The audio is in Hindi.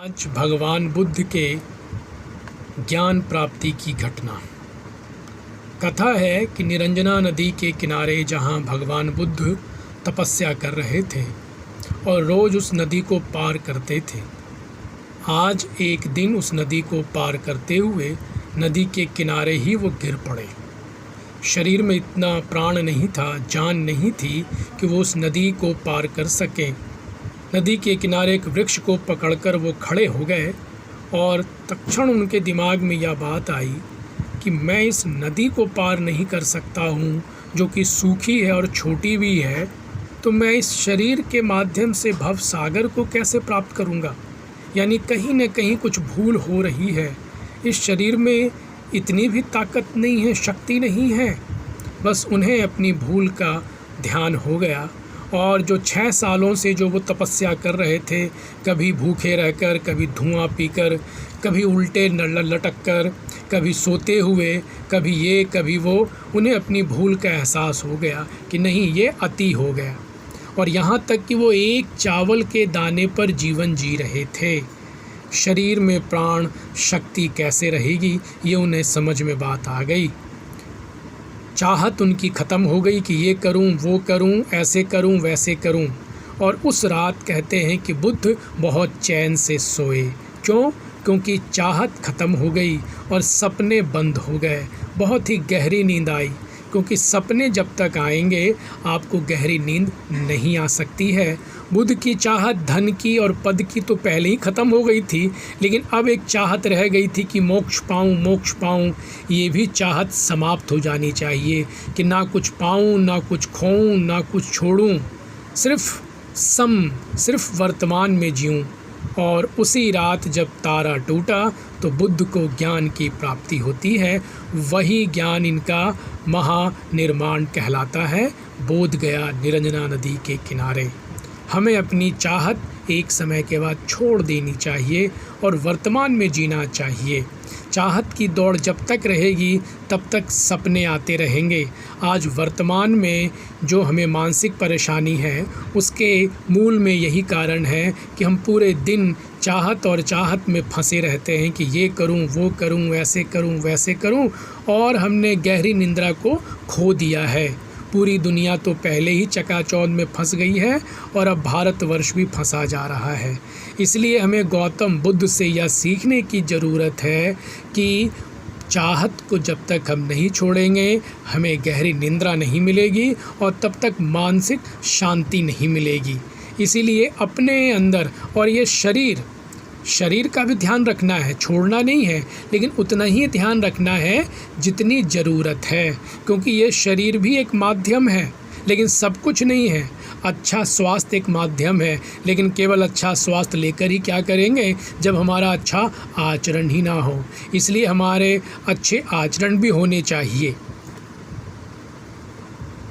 आज भगवान बुद्ध के ज्ञान प्राप्ति की घटना। कथा है कि निरंजना नदी के किनारे जहाँ भगवान बुद्ध तपस्या कर रहे थे और रोज़ उस नदी को पार करते थे, आज एक दिन उस नदी को पार करते हुए नदी के किनारे ही वो गिर पड़े। शरीर में इतना प्राण नहीं था, जान नहीं थी कि वो उस नदी को पार कर सकें। नदी के किनारे एक वृक्ष को पकड़कर वो खड़े हो गए और तत्क्षण उनके दिमाग में यह बात आई कि मैं इस नदी को पार नहीं कर सकता हूँ, जो कि सूखी है और छोटी भी है, तो मैं इस शरीर के माध्यम से भव सागर को कैसे प्राप्त करूँगा। यानी कहीं न कहीं कुछ भूल हो रही है। इस शरीर में इतनी भी ताकत नहीं है, शक्ति नहीं है। बस उन्हें अपनी भूल का ध्यान हो गया और जो 6 सालों से जो वो तपस्या कर रहे थे, कभी भूखे रहकर, कभी धुआं पीकर, कभी उल्टे लटक कर, कभी सोते हुए, कभी ये कभी वो, उन्हें अपनी भूल का एहसास हो गया कि नहीं, ये अति हो गया। और यहाँ तक कि वो एक चावल के दाने पर जीवन जी रहे थे। शरीर में प्राण शक्ति कैसे रहेगी, ये उन्हें समझ में बात आ गई। चाहत उनकी ख़त्म हो गई कि ये करूं, वो करूं, ऐसे करूं, वैसे करूं। और उस रात कहते हैं कि बुद्ध बहुत चैन से सोए। क्यों? क्योंकि चाहत ख़त्म हो गई और सपने बंद हो गए। बहुत ही गहरी नींद आई, क्योंकि सपने जब तक आएंगे आपको गहरी नींद नहीं आ सकती है। बुद्ध की चाहत धन की और पद की तो पहले ही ख़त्म हो गई थी, लेकिन अब एक चाहत रह गई थी कि मोक्ष पाऊँ, मोक्ष पाऊँ। ये भी चाहत समाप्त हो जानी चाहिए कि ना कुछ पाऊँ, ना कुछ खोऊँ, ना कुछ छोड़ूँ, सिर्फ वर्तमान में जीऊँ। और उसी रात जब तारा टूटा तो बुद्ध को ज्ञान की प्राप्ति होती है। वही ज्ञान इनका महानिर्माण कहलाता है। बोध गया निरंजना नदी के किनारे। हमें अपनी चाहत एक समय के बाद छोड़ देनी चाहिए और वर्तमान में जीना चाहिए। चाहत की दौड़ जब तक रहेगी तब तक सपने आते रहेंगे। आज वर्तमान में जो हमें मानसिक परेशानी है, उसके मूल में यही कारण है कि हम पूरे दिन चाहत में फंसे रहते हैं कि ये करूं, वो करूं, ऐसे करूं, वैसे करूं, और हमने गहरी निंद्रा को खो दिया है। पूरी दुनिया तो पहले ही चकाचौंध में फंस गई है और अब भारतवर्ष भी फंसा जा रहा है। इसलिए हमें गौतम बुद्ध से यह सीखने की ज़रूरत है कि चाहत को जब तक हम नहीं छोड़ेंगे, हमें गहरी निंद्रा नहीं मिलेगी और तब तक मानसिक शांति नहीं मिलेगी। इसीलिए अपने अंदर, और ये शरीर का भी ध्यान रखना है, छोड़ना नहीं है, लेकिन उतना ही ध्यान रखना है जितनी ज़रूरत है, क्योंकि ये शरीर भी एक माध्यम है, लेकिन सब कुछ नहीं है। अच्छा स्वास्थ्य एक माध्यम है, लेकिन केवल अच्छा स्वास्थ्य लेकर ही क्या करेंगे जब हमारा अच्छा आचरण ही ना हो। इसलिए हमारे अच्छे आचरण भी होने चाहिए।